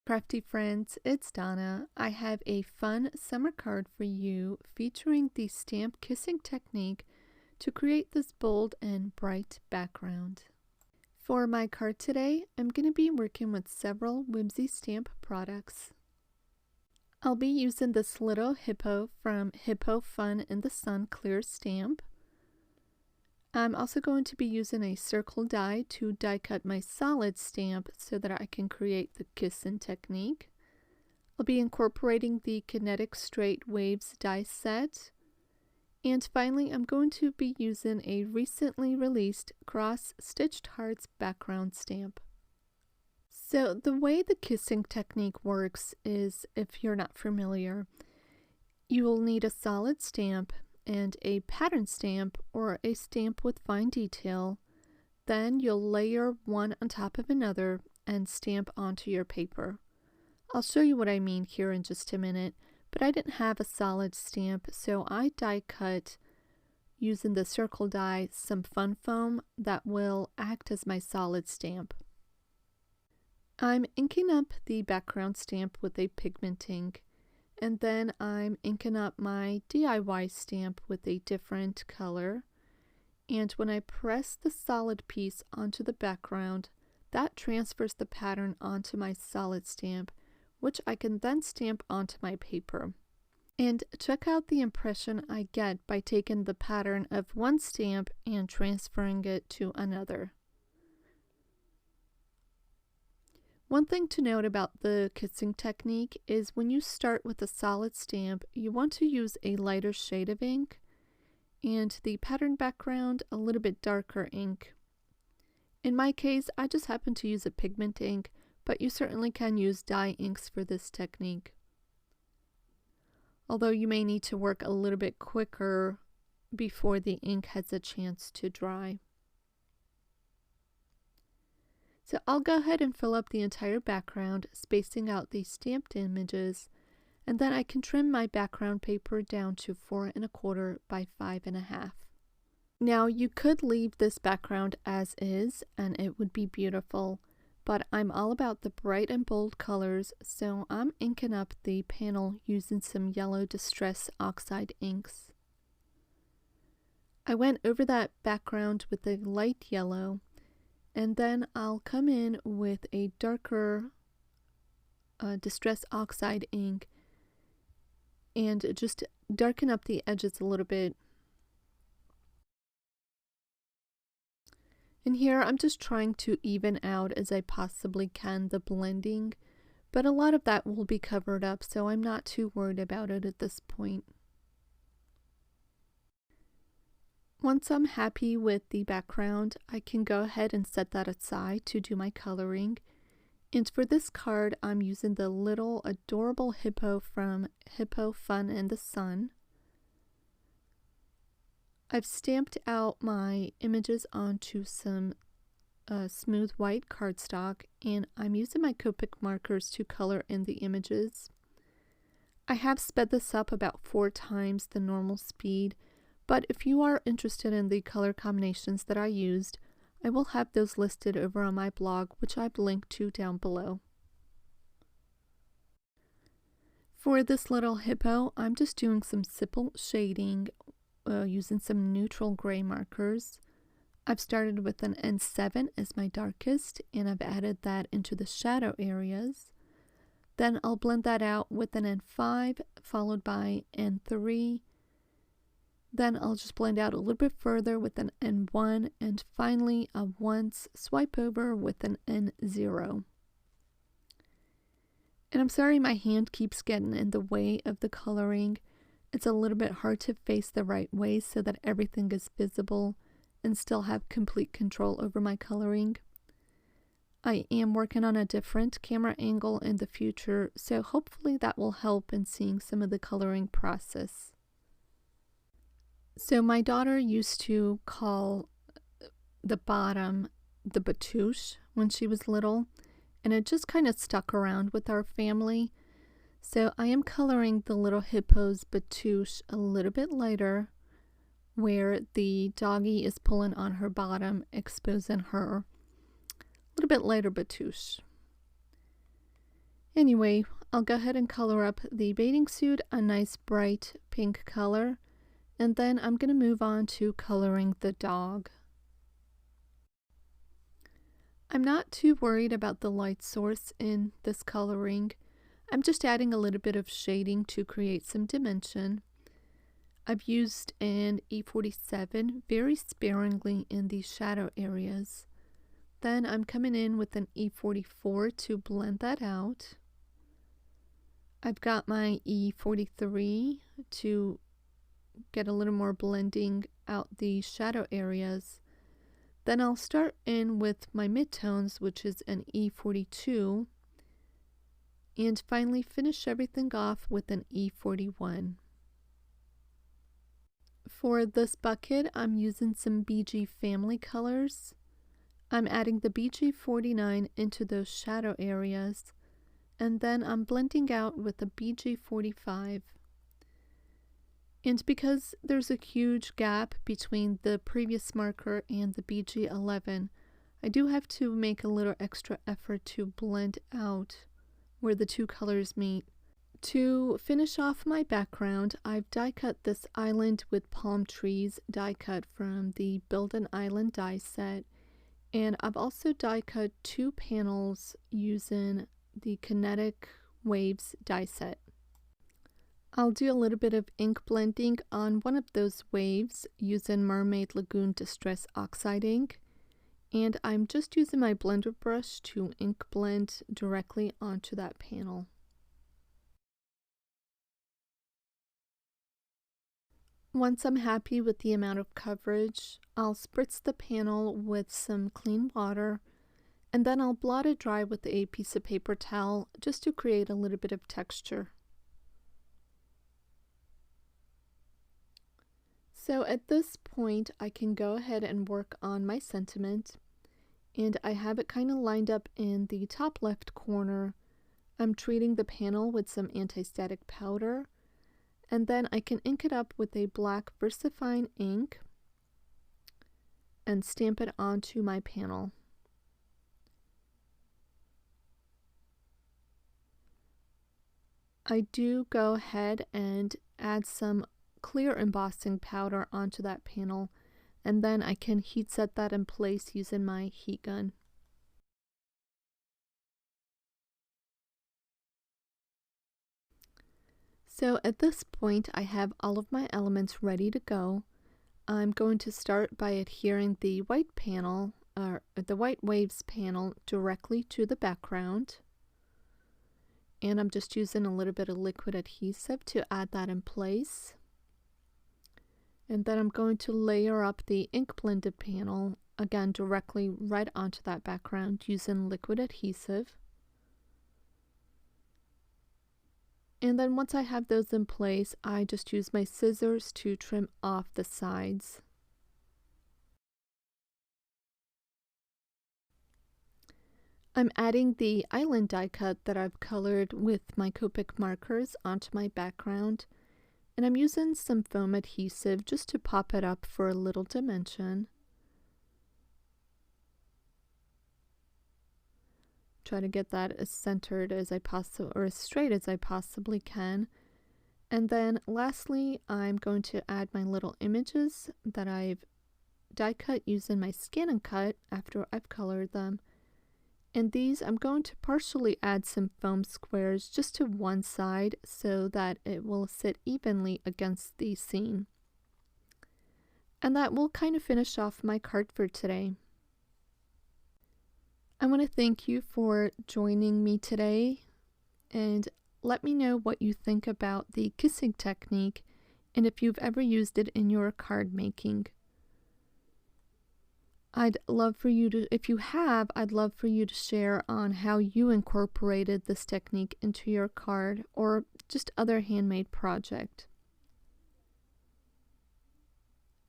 Crafty friends, it's Donna. I have a fun summer card for you featuring the stamp kissing technique to create this bold and bright background. For my card today, I'm going to be working with several Whimsy stamp products. I'll be using this little hippo from Hippo Fun in the Sun clear stamp. I'm also going to be using a circle die to die cut my solid stamp so that I can create the kissing technique. I'll be incorporating the Kinetic Straight Waves die set. And finally, I'm going to be using a recently released cross-stitched hearts background stamp. So the way the kissing technique works is, if you're not familiar, you will need a solid stamp and a pattern stamp or a stamp with fine detail. Then you'll layer one on top of another and stamp onto your paper. I'll show you what I mean here in just a minute, but I didn't have a solid stamp, so I die cut using the circle die some fun foam that will act as my solid stamp. I'm inking up the background stamp with a pigment ink. And then I'm inking up my DIY stamp with a different color. And when I press the solid piece onto the background, that transfers the pattern onto my solid stamp, which I can then stamp onto my paper. And check out the impression I get by taking the pattern of one stamp and transferring it to another. One thing to note about the kissing technique is when you start with a solid stamp, you want to use a lighter shade of ink and the pattern background a little bit darker ink. In my case, I just happen to use a pigment ink, but you certainly can use dye inks for this technique. Although you may need to work a little bit quicker before the ink has a chance to dry. So I'll go ahead and fill up the entire background, spacing out the stamped images, and then I can trim my background paper down to 4 1/4 by 5 1/2. Now you could leave this background as is and it would be beautiful, but I'm all about the bright and bold colors, so I'm inking up the panel using some yellow Distress Oxide inks. I went over that background with a light yellow, and then I'll come in with a darker Distress Oxide ink and just darken up the edges a little bit. And here I'm just trying to even out as I possibly can the blending, but a lot of that will be covered up, so I'm not too worried about it at this point. Once I'm happy with the background, I can go ahead and set that aside to do my coloring. And for this card, I'm using the little adorable hippo from Hippo Fun in the Sun. I've stamped out my images onto some smooth white cardstock, and I'm using my Copic markers to color in the images. I have sped this up about 4 times the normal speed, but if you are interested in the color combinations that I used, I will have those listed over on my blog, which I've linked to down below. For this little hippo, I'm just doing some simple shading using some neutral gray markers. I've started with an N7 as my darkest, and I've added that into the shadow areas. Then I'll blend that out with an N5 followed by N3. Then I'll just blend out a little bit further with an N1, and finally a once swipe over with an N0. And I'm sorry my hand keeps getting in the way of the coloring. It's a little bit hard to face the right way so that everything is visible and still have complete control over my coloring. I am working on a different camera angle in the future, so hopefully that will help in seeing some of the coloring process. So my daughter used to call the bottom the batouche when she was little, and it just kind of stuck around with our family. So I am coloring the little hippo's batouche a little bit lighter, where the doggy is pulling on her bottom, exposing her little bit lighter batouche. Anyway, I'll go ahead and color up the bathing suit a nice bright pink color, and then I'm going to move on to coloring the dog. I'm not too worried about the light source in this coloring. I'm just adding a little bit of shading to create some dimension. I've used an E47 very sparingly in the shadow areas. Then I'm coming in with an E44 to blend that out. I've got my E43 to get a little more blending out the shadow areas. Then I'll start in with my midtones, which is an E42, and finally finish everything off with an E41. For this bucket, I'm using some BG family colors. I'm adding the BG49 into those shadow areas, and then I'm blending out with the BG45. And because there's a huge gap between the previous marker and the BG11, I do have to make a little extra effort to blend out where the two colors meet. To finish off my background, I've die cut this island with palm trees die cut from the Build an Island die set, and I've also die cut two panels using the Kinetic Waves die set. I'll do a little bit of ink blending on one of those waves using Mermaid Lagoon Distress Oxide ink, and I'm just using my blender brush to ink blend directly onto that panel. Once I'm happy with the amount of coverage, I'll spritz the panel with some clean water, and then I'll blot it dry with a piece of paper towel just to create a little bit of texture. So at this point, I can go ahead and work on my sentiment, and I have it kind of lined up in the top left corner. I'm treating the panel with some anti-static powder, and then I can ink it up with a black VersaFine ink and stamp it onto my panel. I do go ahead and add some clear embossing powder onto that panel, and then I can heat set that in place using my heat gun. So at this point, I have all of my elements ready to go. I'm going to start by adhering the white panel, or the white waves panel, directly to the background. And I'm just using a little bit of liquid adhesive to add that in place. And then I'm going to layer up the ink blended panel, again directly right onto that background using liquid adhesive. And then once I have those in place, I just use my scissors to trim off the sides. I'm adding the island die cut that I've colored with my Copic markers onto my background, and I'm using some foam adhesive just to pop it up for a little dimension. Try to get that as centered as I possibly, or as straight as I possibly can. And then lastly, I'm going to add my little images that I've die cut using my Scan and Cut after I've colored them. And these I'm going to partially add some foam squares just to one side so that it will sit evenly against the scene. And that will kind of finish off my card for today. I want to thank you for joining me today, and let me know what you think about the kissing technique and if you've ever used it in your card making. I'd love for you to, if you have, I'd love for you to share on how you incorporated this technique into your card or just other handmade project.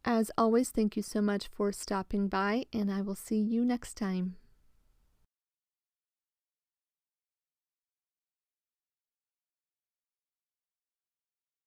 As always, thank you so much for stopping by, and I will see you next time.